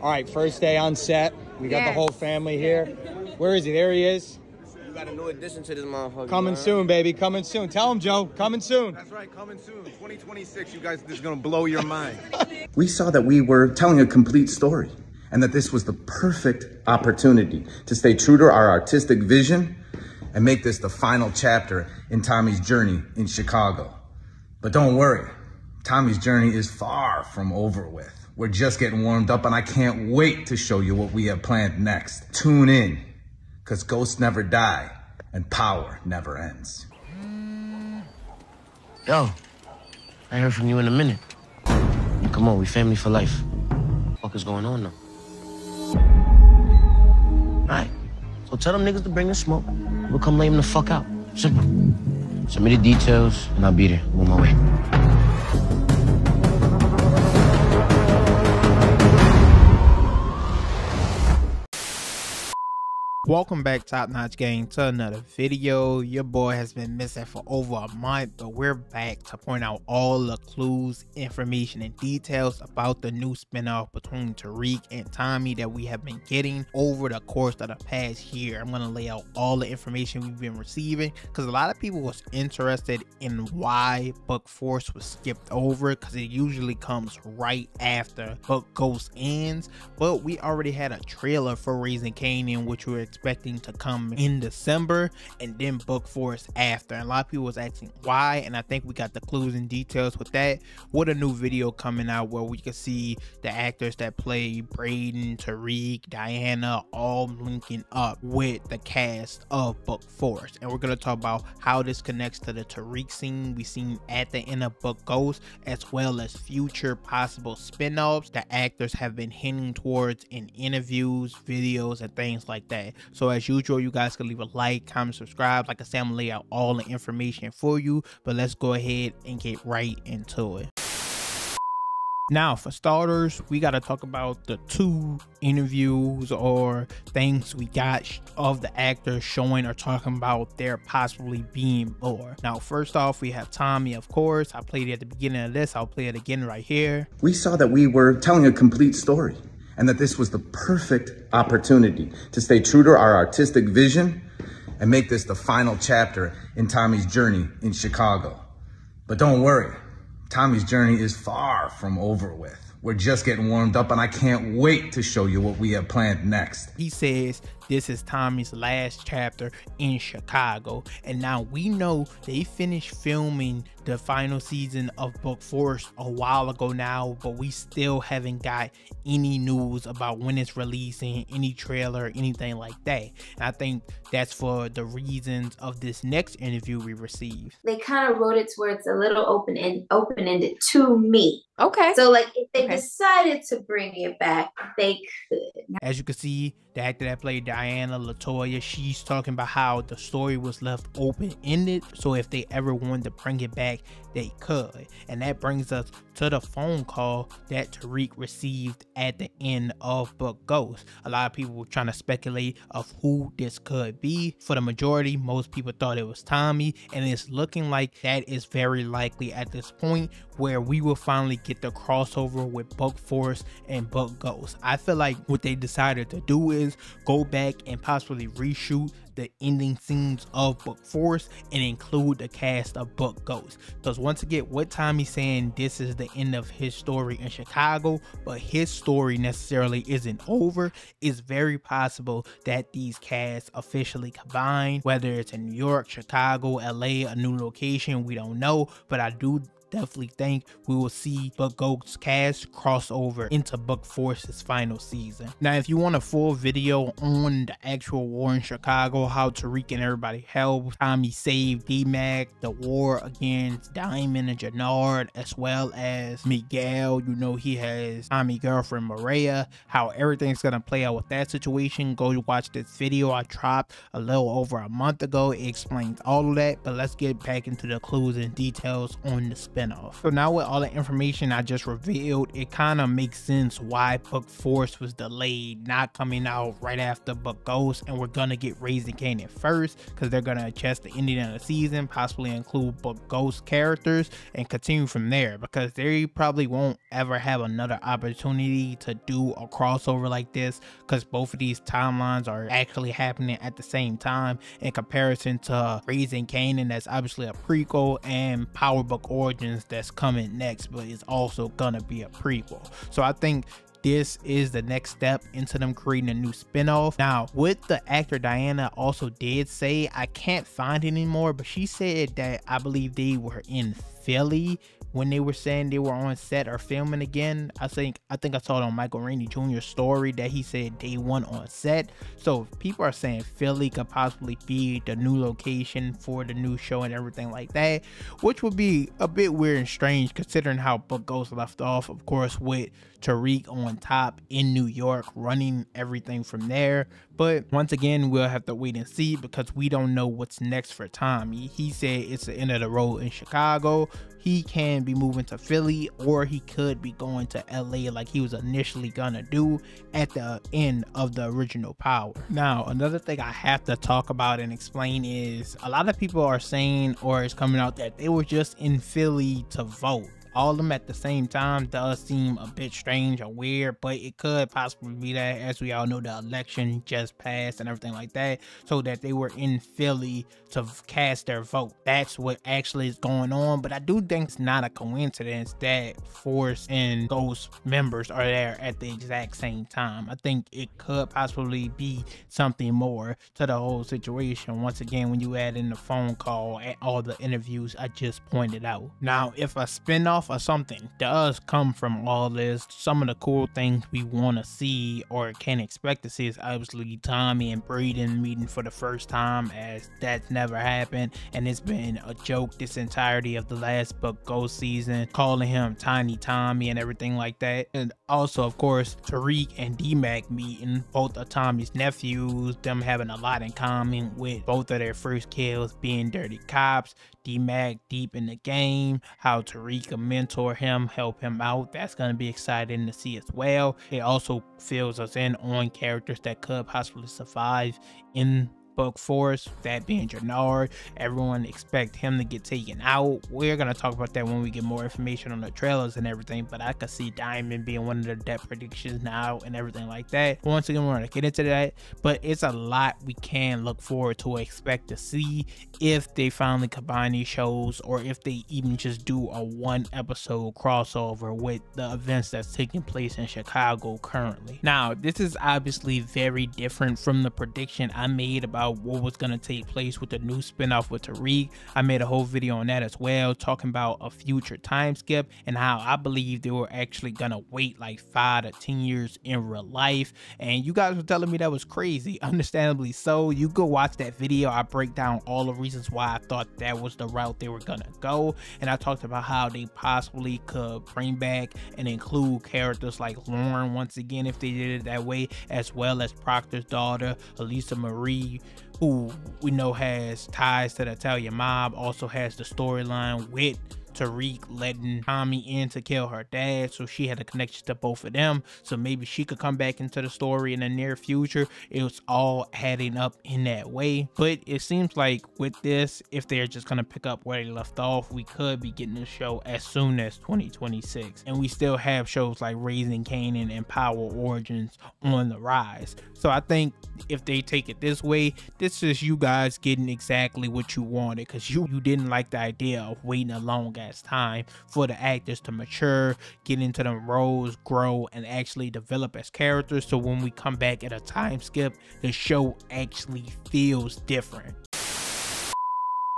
All right, first day on set. We got the whole family here. Where is he? There he is. You got a new addition to this motherfucker. Coming soon, baby. Coming soon. Tell him, Joe. Coming soon. That's right. Coming soon. 2026. You guys, this is going to blow your mind. We saw that we were telling a complete story and that this was the perfect opportunity to stay true to our artistic vision and make this the final chapter in Tommy's journey in Chicago. But don't worry, Tommy's journey is far from over with. We're just getting warmed up and I can't wait to show you what we have planned next. Tune in, because ghosts never die and power never ends. Yo, I heard from you in a minute. Come on, we family for life. What the fuck is going on though? Alright, so tell them niggas to bring the smoke. We'll come lay them the fuck out. Simple. Send me the details and I'll be there. I'm on my way. Welcome back, Top Notch Gang, to another video. Your boy has been missing for over a month, but we're back to point out all the clues, information, and details about the new spinoff between Tariq and Tommy that we have been getting over the course of the past year. I'm going to lay out all the information we've been receiving because a lot of people was interested in why Book Force was skipped over, because it usually comes right after Book Ghost ends, but we already had a trailer for Raising Kanan, which we were expecting to come in December, and then Book Force after. And a lot of people was asking why, and I think we got the clues and details with that, with a new video coming out where we can see the actors that play Braden, Tariq, Diana all linking up with the cast of Book Force. And we're going to talk about how this connects to the Tariq scene we seen at the end of Book Ghost, as well as future possible spin-offs that actors have been hinting towards in interviews, videos, and things like that. So as usual, you guys can leave a like, comment, subscribe. Like I said, I'm gonna lay out all the information for you, but let's go ahead and get right into it. Now, for starters, we got to talk about the two interviews or things we got of the actors showing or talking about there possibly being more. Now, first off, we have Tommy, of course. I played it at the beginning of this. I'll play it again right here. We saw that we were telling a complete story and that this was the perfect opportunity to stay true to our artistic vision and make this the final chapter in Tommy's journey in Chicago. But don't worry, Tommy's journey is far from over with. We're just getting warmed up and I can't wait to show you what we have planned next. He says this is Tommy's last chapter in Chicago, and now we know they finished filming the final season of Book Force a while ago now, but we still haven't got any news about when it's releasing, any trailer, anything like that. And I think that's for the reasons of this next interview we received. They kind of wrote it where it's a little open-ended to me. Okay. So like if they decided to bring it back, they could. As you can see, the actor that played Diana, Latoya, she's talking about how the story was left open-ended, so if they ever wanted to bring it back, they could. And that brings us to the phone call that Tariq received at the end of Book Ghost. A lot of people were trying to speculate of who this could be. For the majority, most people thought it was Tommy, and it's looking like that is very likely at this point, where we will finally get the crossover with Book Force and Book Ghost. I feel like what they decided to do is go back and possibly reshoot the ending scenes of Book Force and include the cast of Book Ghost, because once again, what Tommy's saying, this is the end of his story in Chicago, but his story necessarily isn't over. It's very possible that these casts officially combine, whether it's in New York, Chicago, LA, a new location, we don't know, but I do definitely think we will see Book Ghost cast cross over into Book Force's final season. Now, if you want a full video on the actual war in Chicago, how Tariq and everybody helped Tommy save D-Mac, the war against Diamond and Jannard, as well as Miguel, you know, he has Tommy's girlfriend Maria, how everything's gonna play out with that situation, go watch this video I dropped a little over a month ago. It explains all of that, but let's get back into the clues and details on the spinoff. So now with all the information I just revealed, it kind of makes sense why Book Force was delayed, not coming out right after Book Ghost, and we're gonna get Raising Raising Kanan first, because they're gonna adjust the ending of the season, possibly include ghost characters, and continue from there, because they probably won't ever have another opportunity to do a crossover like this, because both of these timelines are actually happening at the same time, in comparison to Raising Kanan, that's obviously a prequel, and Power Book Origins that's coming next, but it's also gonna be a prequel. So I think this is the next step into them creating a new spinoff. Now, what the actor Diana also did say, I can't find it anymore, but she said that I believe they were in Philly when they were saying they were on set or filming again. I think I saw it on Michael Rainey Jr.'s story that he said day one on set. So people are saying Philly could possibly be the new location for the new show and everything like that, which would be a bit weird and strange considering how Book Ghost left off, of course, with Tariq on top in New York running everything from there. But once again, we'll have to wait and see, because we don't know what's next for Tommy. He said it's the end of the road in Chicago. He can be moving to Philly, or he could be going to LA like he was initially gonna do at the end of the original Power. Now, another thing I have to talk about and explain is a lot of people are saying, or it's coming out, that they were just in Philly to vote. All of them at the same time does seem a bit strange or weird, but it could possibly be that, as we all know, the election just passed and everything like that, so that they were in Philly to cast their vote. That's what actually is going on. But I do think it's not a coincidence that Force and Ghost members are there at the exact same time. I think it could possibly be something more to the whole situation, once again, when you add in the phone call and all the interviews I just pointed out. Now, if a spinoff or something does come from all this, some of the cool things we want to see or can expect to see is obviously Tommy and Braden meeting for the first time, as that's never happened, and it's been a joke this entirety of the last Book Ghost season, calling him Tiny Tommy and everything like that. And also, of course, Tariq and D-Mac meeting, both of Tommy's nephews, them having a lot in common, with both of their first kills being dirty cops. D-Mac deep in the game, how Tariq mentor him, help him out. That's going to be exciting to see as well. It also fills us in on characters that could possibly survive in Book Force, that being Jannard. Everyone expect him to get taken out. We're gonna talk about that when we get more information on the trailers and everything, but I could see Diamond being one of the death predictions now and everything like that. Once again, we're gonna get into that, but it's a lot we can look forward to, expect to see if they finally combine these shows, or if they even just do a one episode crossover with the events that's taking place in Chicago currently. Now, this is obviously very different from the prediction I made about what was going to take place with the new spinoff with Tariq. I made a whole video on that as well, talking about a future time skip and how I believe they were actually going to wait like 5 to 10 years in real life. And you guys were telling me that was crazy, understandably so. You go watch that video. I break down all the reasons why I thought that was the route they were going to go. And I talked about how they possibly could bring back and include characters like Lauren once again if they did it that way, as well as Proctor's daughter, Elisa Marie, who we know has ties to the Italian mob, also has the storyline with Tariq letting Tommy in to kill her dad, so she had a connection to both of them, so maybe she could come back into the story in the near future. It was all adding up in that way, but it seems like with this, if they're just gonna pick up where they left off, we could be getting the show as soon as 2026, and we still have shows like Raising Kanan and Power Origins on the rise. So I think if they take it this way, this is you guys getting exactly what you wanted, because you didn't like the idea of waiting a long ass time for the actors to mature, get into them roles, grow, and actually develop as characters, so when we come back at a time skip, the show actually feels different.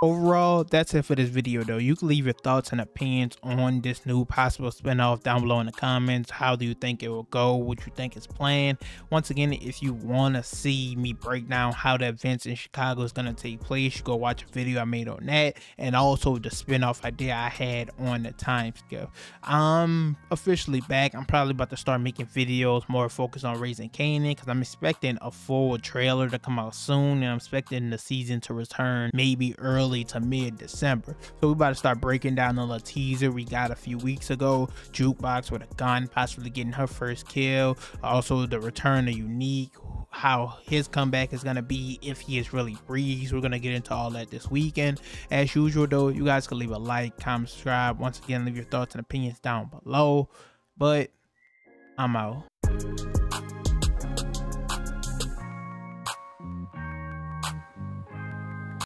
Overall, that's it for this video though. You can leave your thoughts and opinions on this new possible spinoff down below in the comments. How do you think it will go? What you think is planned? Once again, if you want to see me break down how the events in Chicago is going to take place, you go watch a video I made on that, and also the spinoff idea I had on the time skip. I'm officially back. I'm probably about to start making videos more focused on Raising Kanan, because I'm expecting a full trailer to come out soon, and I'm expecting the season to return maybe early to mid-December. So we're about to start breaking down the little teaser we got a few weeks ago. Jukebox with a gun possibly getting her first kill. Also the return of Unique, how his comeback is gonna be, if he is really Breeze. We're gonna get into all that this weekend. As usual though, you guys can leave a like, comment, subscribe. Once again, leave your thoughts and opinions down below. But I'm out.